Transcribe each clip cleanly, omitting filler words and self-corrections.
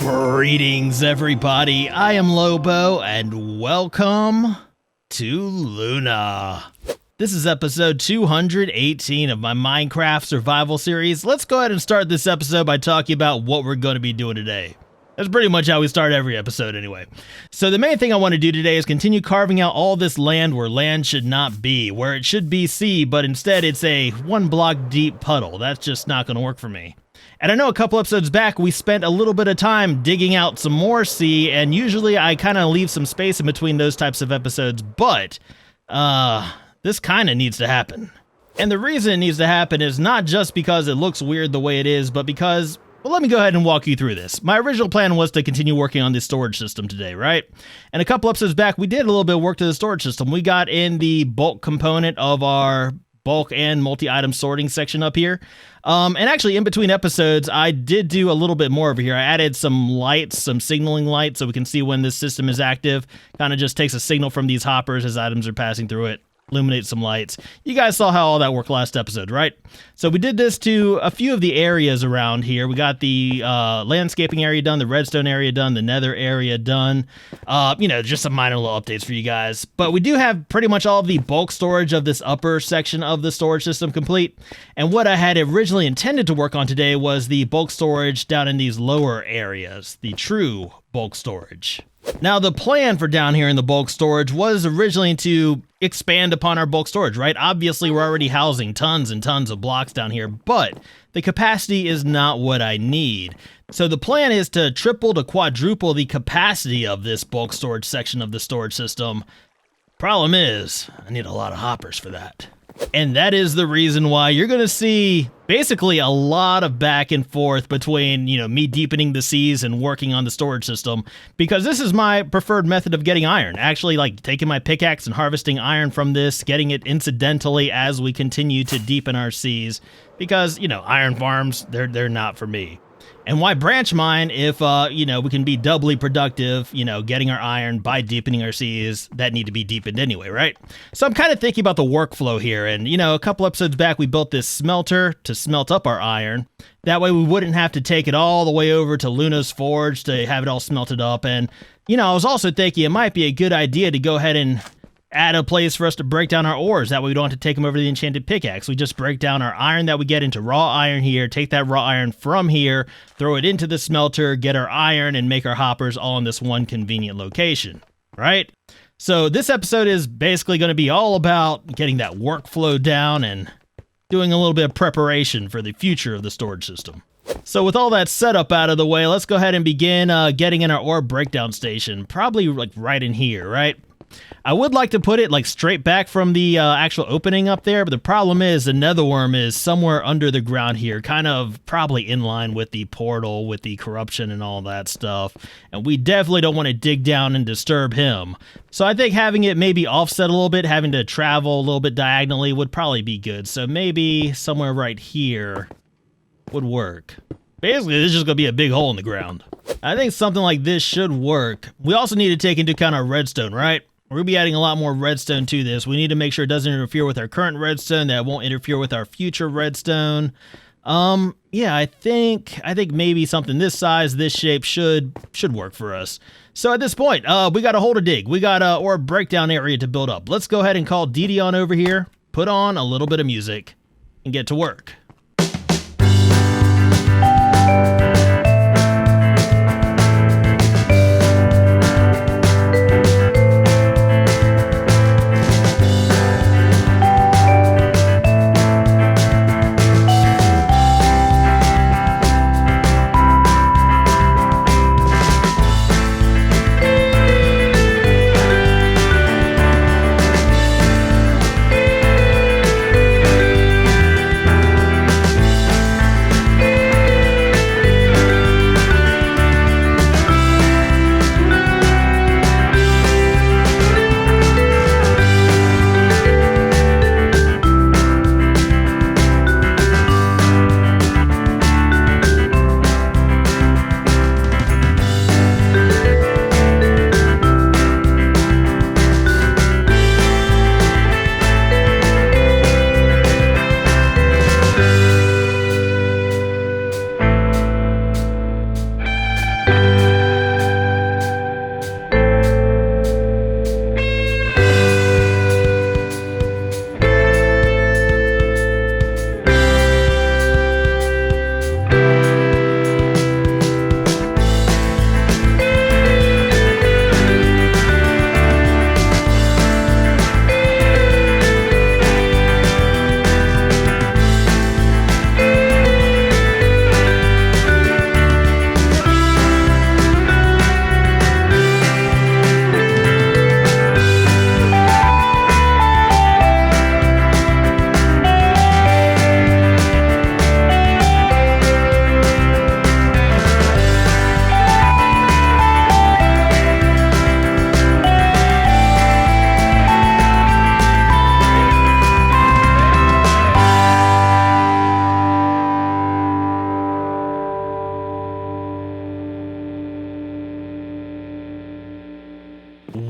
Greetings, everybody. I am Lobo, and welcome to Luna. This is episode 218 of my Minecraft survival series. Let's go ahead and start this episode by talking about what we're going to be doing today. That's pretty much how we start every episode anyway. So the main thing I want to do today is continue carving out all this land where land should not be, where it should be sea, but instead it's a 1 block deep puddle. That's just not going to work for me. And I know a couple episodes back, we spent a little bit of time digging out some more sea, and usually I kind of leave some space in between those types of episodes, but this kind of needs to happen. And the reason it needs to happen is not just because it looks weird the way it is, but because, well, let me go ahead and walk you through this. My original plan was to continue working on this storage system today, right? And a couple episodes back, we did a little bit of work to the storage system. We got in the bulk component of our bulk and multi-item sorting section up here. And actually, in between episodes, I did do a little bit more over here. I added some lights, some signaling lights, so we can see when this system is active. Kind of just takes a signal from these hoppers as items are passing through it. Illuminate some lights. You guys saw how all that worked last episode, right? So we did this to a few of the areas around here. We got the landscaping area done, the redstone area done, the nether area done. Just some minor little updates for you guys. But we do have pretty much all of the bulk storage of this upper section of the storage system complete. And what I had originally intended to work on today was the bulk storage down in these lower areas, the true bulk storage. Now, the plan for down here in the bulk storage was originally to expand upon our bulk storage, right? Obviously, we're already housing tons and tons of blocks down here, but the capacity is not what I need. So the plan is to triple to quadruple the capacity of this bulk storage section of the storage system. Problem is, I need a lot of hoppers for that. And that is the reason why you're going to see basically a lot of back and forth between, me deepening the seas and working on the storage system, because this is my preferred method of getting iron. Actually, like taking my pickaxe and harvesting iron from this, getting it incidentally as we continue to deepen our seas, because, iron farms, they're not for me. And why branch mine if, we can be doubly productive, getting our iron by deepening our seas that need to be deepened anyway, right? So I'm kind of thinking about the workflow here. And, a couple episodes back, we built this smelter to smelt up our iron. That way we wouldn't have to take it all the way over to Luna's forge to have it all smelted up. And, I was also thinking it might be a good idea to go ahead and add a place for us to break down our ores. That way we don't have to take them over to the enchanted pickaxe. We just break down our iron that we get into raw iron here, take that raw iron from here, throw it into the smelter, get our iron, and make our hoppers all in this one convenient location, right? So this episode is basically going to be all about getting that workflow down and doing a little bit of preparation for the future of the storage system. So with all that setup out of the way, let's go ahead and begin getting in our ore breakdown station, probably like right in here, right? I would like to put it like straight back from the actual opening up there, but the problem is the nether worm is somewhere under the ground here, kind of probably in line with the portal, with the corruption and all that stuff. And we definitely don't want to dig down and disturb him. So I think having it maybe offset a little bit, having to travel a little bit diagonally would probably be good. So maybe somewhere right here would work. Basically, this is just going to be a big hole in the ground. I think something like this should work. We also need to take into account our redstone, right? We're going to be adding a lot more redstone to this. We need to make sure it doesn't interfere with our current redstone, that it won't interfere with our future redstone. I think maybe something this size, this shape should work for us. So at this point, we got a hole to dig. We got a ore breakdown area to build up. Let's go ahead and call Didi on over here, put on a little bit of music, and get to work.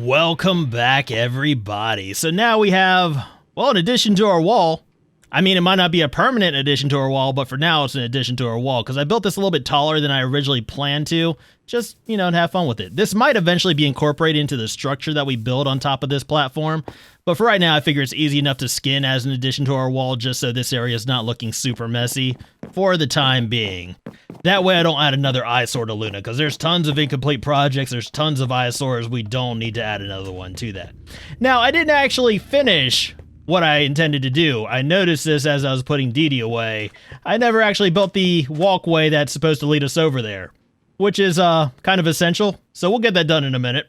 Welcome back, everybody. So now we have, well, in addition to our wall, I mean, it might not be a permanent addition to our wall, but for now it's an addition to our wall because I built this a little bit taller than I originally planned to, just, you know, to have fun with it. This might eventually be incorporated into the structure that we build on top of this platform, but for right now, I figure it's easy enough to skin as an addition to our wall just so this area is not looking super messy for the time being. That way I don't add another eyesore to Luna because there's tons of incomplete projects, there's tons of eyesores, we don't need to add another one to that. Now, I didn't actually finish what I intended to do. I noticed this as I was putting Dee Dee away. I never actually built the walkway that's supposed to lead us over there, which is kind of essential, so we'll get that done in a minute.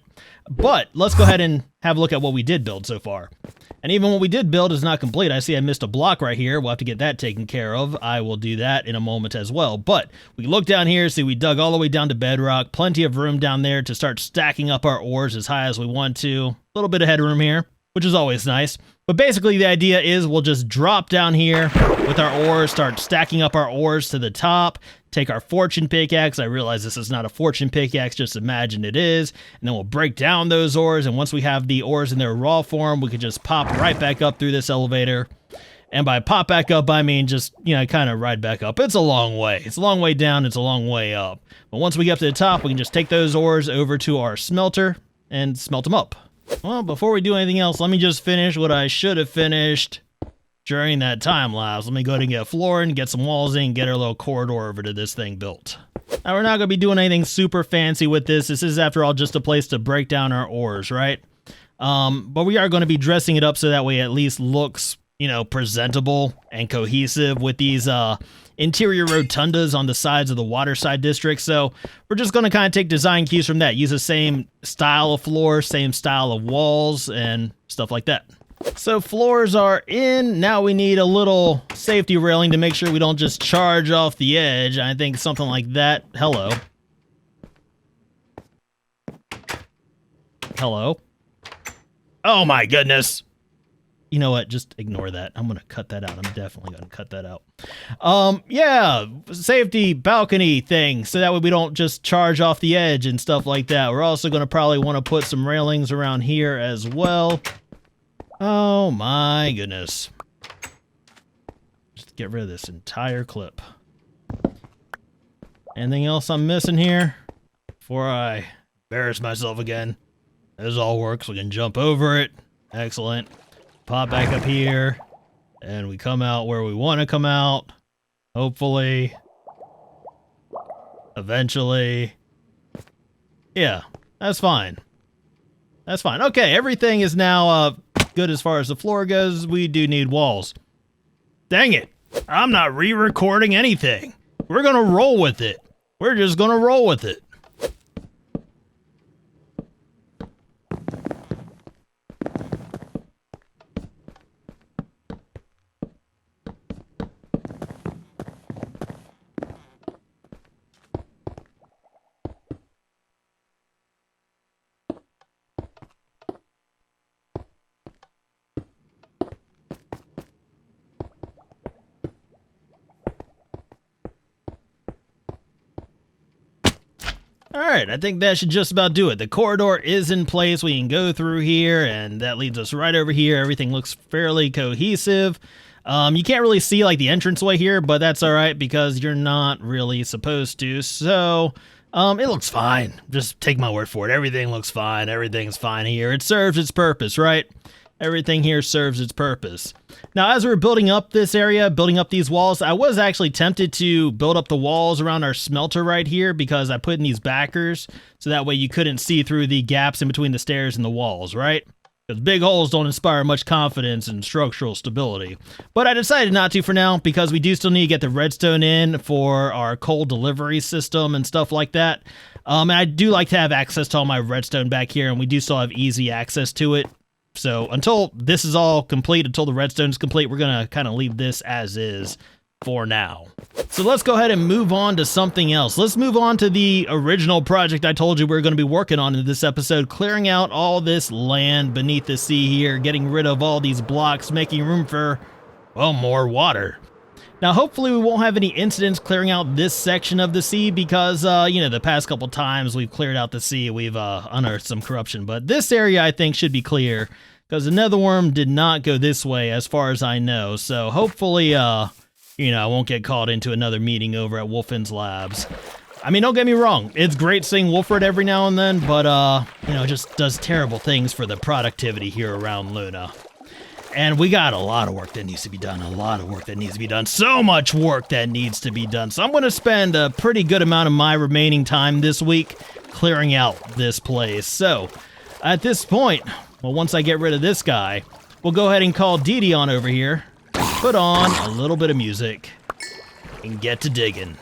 But let's go ahead and have a look at what we did build so far. And even what we did build is not complete. I see I missed a block right here. We'll have to get that taken care of. I will do that in a moment as well. But we look down here, see we dug all the way down to bedrock. Plenty of room down there to start stacking up our ores as high as we want to. A little bit of headroom here, which is always nice. But basically the idea is we'll just drop down here with our ores, start stacking up our ores to the top, take our fortune pickaxe. I realize this is not a fortune pickaxe, just imagine it is. And then we'll break down those ores, and once we have the ores in their raw form, we can just pop right back up through this elevator. And by pop back up, I mean just, you know, kind of ride back up. It's a long way. It's a long way down, it's a long way up. But once we get up to the top, we can just take those ores over to our smelter and smelt them up. Well, before we do anything else, let me just finish what I should have finished during that time lapse. Let me go ahead and get a floor and get some walls in, get our little corridor over to this thing built. Now, we're not going to be doing anything super fancy with this. This is, after all, just a place to break down our ores, right? But we are going to be dressing it up so that way it at least looks, you know, presentable and cohesive with these interior rotundas on the sides of the waterside district. So we're just going to kind of take design cues from that, use the same style of floor, same style of walls and stuff like that. So floors are in. Now we need a little safety railing to make sure we don't just charge off the edge. I think something like that. Hello. Hello. Oh my goodness. You know what? Just ignore that. I'm going to cut that out. I'm definitely going to cut that out. Yeah, safety balcony thing. So that way we don't just charge off the edge and stuff like that. We're also going to probably want to put some railings around here as well. Oh my goodness. Just get rid of this entire clip. Anything else I'm missing here before I embarrass myself again? This all works. We can jump over it. Excellent. Pop back up here, and we come out where we want to come out. Hopefully. Eventually. Yeah, that's fine. That's fine. Okay, everything is now good as far as the floor goes. We do need walls. Dang it. I'm not re-recording anything. We're going to roll with it. We're just going to roll with it. Alright, I think that should just about do it. The corridor is in place. We can go through here, and that leads us right over here. Everything looks fairly cohesive. You can't really see like the entranceway here, but that's alright because you're not really supposed to. So, it looks fine. Just take my word for it. Everything looks fine. Everything's fine here. It serves its purpose, right? Everything here serves its purpose. Now, as we're building up this area, building up these walls, I was actually tempted to build up the walls around our smelter right here because I put in these backers so that way you couldn't see through the gaps in between the stairs and the walls, right? Because big holes don't inspire much confidence and structural stability. But I decided not to for now because we do still need to get the redstone in for our coal delivery system and stuff like that. And I do like to have access to all my redstone back here, and we do still have easy access to it. So until this is all complete, until the redstone is complete, we're going to kind of leave this as is for now. So let's go ahead and move on to something else. Let's move on to the original project I told you we were going to be working on in this episode, clearing out all this land beneath the sea here, getting rid of all these blocks, making room for, well, more water. Now, hopefully we won't have any incidents clearing out this section of the sea because, you know, the past couple times we've cleared out the sea, we've unearthed some corruption. But this area, I think, should be clear because the netherworm did not go this way as far as I know. So hopefully, you know, I won't get called into another meeting over at Wolfen's Labs. I mean, don't get me wrong. It's great seeing Wolfred every now and then, but, you know, it just does terrible things for the productivity here around Luna. And we got a lot of work that needs to be done, so much work that needs to be done. So I'm going to spend a pretty good amount of my remaining time this week clearing out this place. So at this point, well, once I get rid of this guy, we'll go ahead and call Dee Dee on over here, put on a little bit of music, and get to digging.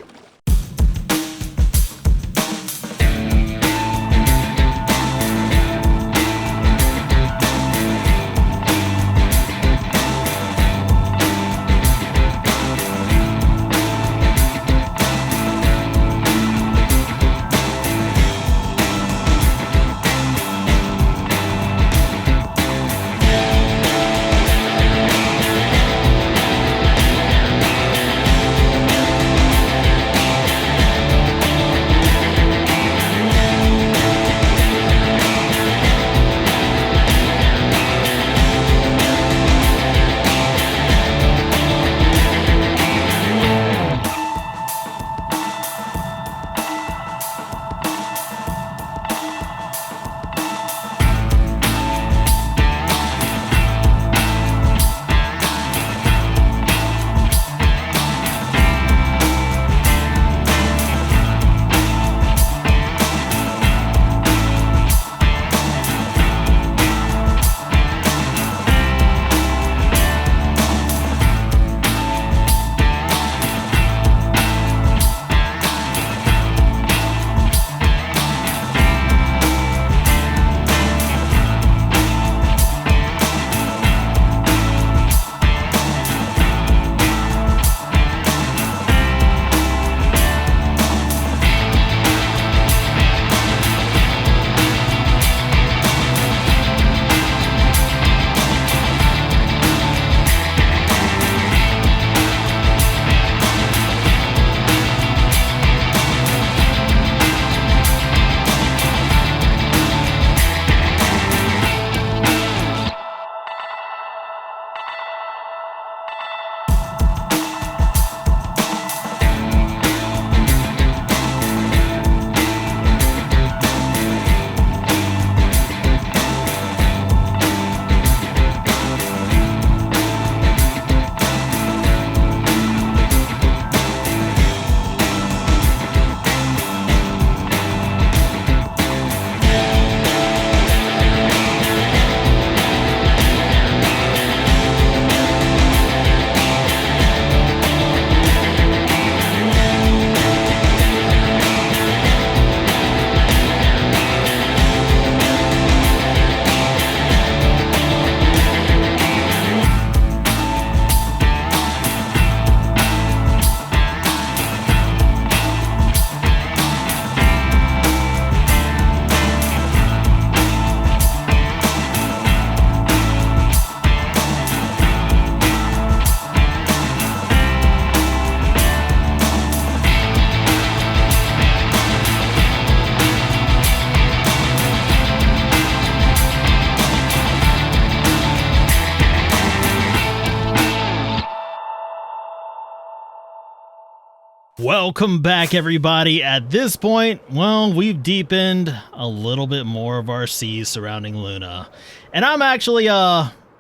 Welcome back, everybody. At this point, well, we've deepened a little bit more of our seas surrounding Luna. And I'm actually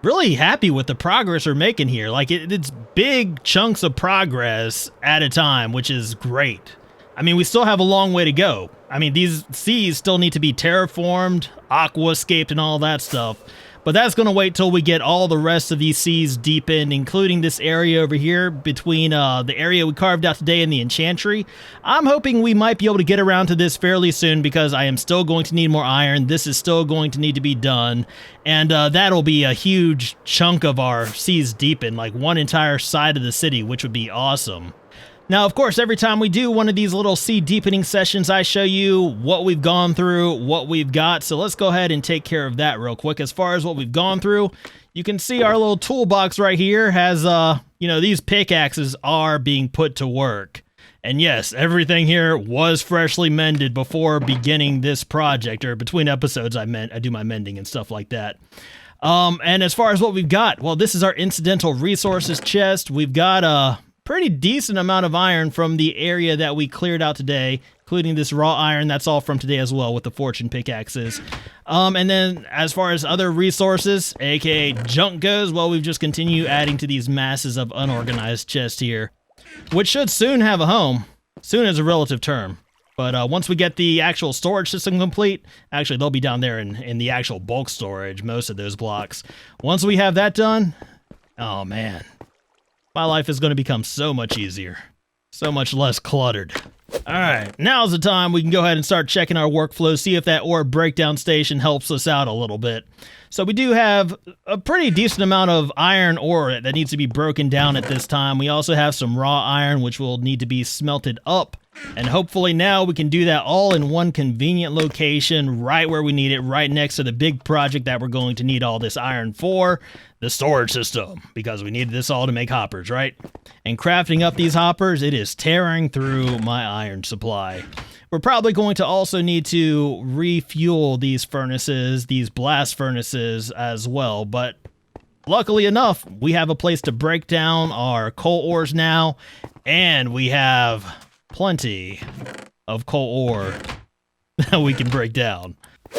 really happy with the progress we're making here. Like, it's big chunks of progress at a time, which is great. I mean, we still have a long way to go. I mean, these seas still need to be terraformed, aquascaped, and all that stuff. But that's going to wait till we get all the rest of these seas deepened, including this area over here between the area we carved out today and the enchantry. I'm hoping we might be able to get around to this fairly soon because I am still going to need more iron. This is still going to need to be done. And that'll be a huge chunk of our seas deepened, like one entire side of the city, which would be awesome. Now, of course, every time we do one of these little sea deepening sessions, I show you what we've gone through, what we've got. So let's go ahead and take care of that real quick. As far as what we've gone through, you can see our little toolbox right here has, these pickaxes are being put to work. And yes, everything here was freshly mended before beginning this project, or between episodes I do my mending and stuff like that. And as far as what we've got, well, this is our incidental resources chest. We've got a pretty decent amount of iron from the area that we cleared out today, including this raw iron. That's all from today as well with the fortune pickaxes. And then as far as other resources, aka junk goes, well, we've just continued adding to these masses of unorganized chests here, which should soon have a home. Soon is a relative term. But once we get the actual storage system complete, actually they'll be down there in the actual bulk storage, most of those blocks. Once we have that done, oh man, my life is going to become so much easier, so much less cluttered. All right, now's the time we can go ahead and start checking our workflow, see if that ore breakdown station helps us out a little bit. So we do have a pretty decent amount of iron ore that needs to be broken down at this time. We also have some raw iron, which will need to be smelted up. And hopefully now we can do that all in one convenient location, right where we need it, right next to the big project that we're going to need all this iron for, the storage system, because we need this all to make hoppers, right? And crafting up these hoppers, it is tearing through my iron supply. We're probably going to also need to refuel these furnaces, these blast furnaces as well, but luckily enough, we have a place to break down our coal ores now, and we have plenty of coal ore that we can break down.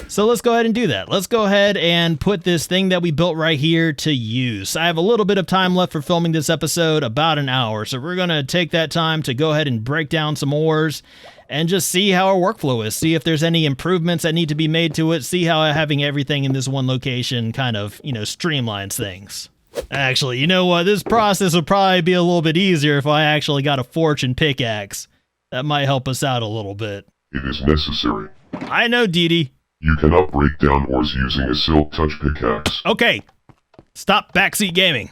So let's go ahead and do that. Let's go ahead and put this thing that we built right here to use. I have a little bit of time left for filming this episode, about an hour. So we're going to take that time to go ahead and break down some ores and just see how our workflow is. See if there's any improvements that need to be made to it. See how having everything in this one location kind of, streamlines things. Actually, you know what? This process would probably be a little bit easier if I actually got a fortune pickaxe. That might help us out a little bit. It is necessary. I know, Dee. You cannot break down ores using a silk touch pickaxe. Okay. Stop backseat gaming.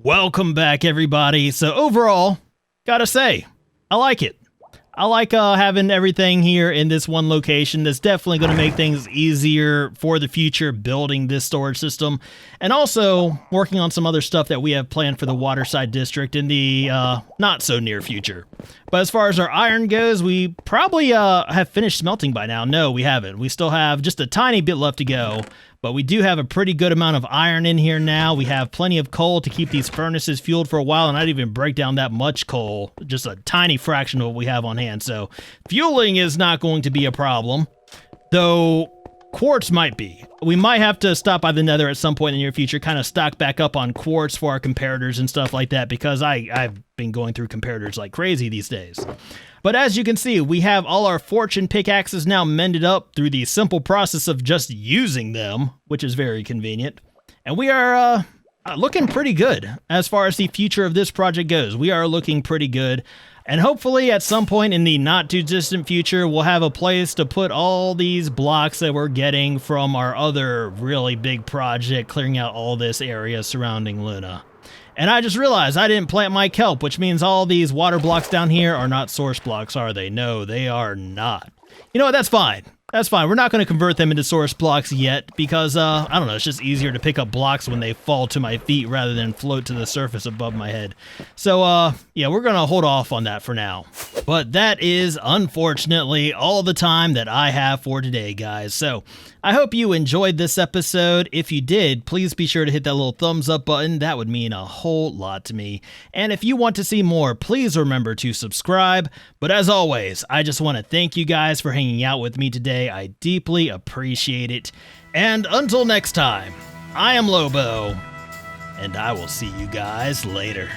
Welcome back, everybody. So overall, gotta say, I like it. I like having everything here in this one location. That's definitely going to make things easier for the future, building this storage system, and also working on some other stuff that we have planned for the Waterside District in the not so near future. But as far as our iron goes, we probably have finished smelting by now. No, we haven't. We still have just a tiny bit left to go. But we do have a pretty good amount of iron in here now. We have plenty of coal to keep these furnaces fueled for a while, and I didn't even break down that much coal, just a tiny fraction of what we have on hand. So fueling is not going to be a problem, though quartz might be. We might have to stop by the Nether at some point in the near future, kind of stock back up on quartz for our comparators and stuff like that, because I've been going through comparators like crazy these days. But as you can see, we have all our fortune pickaxes now mended up through the simple process of just using them, which is very convenient. And we are looking pretty good as far as the future of this project goes. We are looking pretty good. And hopefully at some point in the not too distant future, we'll have a place to put all these blocks that we're getting from our other really big project, clearing out all this area surrounding Luna. And I just realized I didn't plant my kelp, which means all these water blocks down here are not source blocks, are they? No, they are not. You know what? That's fine. That's fine. We're not going to convert them into source blocks yet because, I don't know, it's just easier to pick up blocks when they fall to my feet rather than float to the surface above my head. So, yeah, we're going to hold off on that for now. But that is, unfortunately, all the time that I have for today, guys. So, I hope you enjoyed this episode. If you did, please be sure to hit that little thumbs up button. That would mean a whole lot to me. And if you want to see more, please remember to subscribe. But as always, I just want to thank you guys for hanging out with me today. I deeply appreciate it. And until next time, I am Lobo, and I will see you guys later.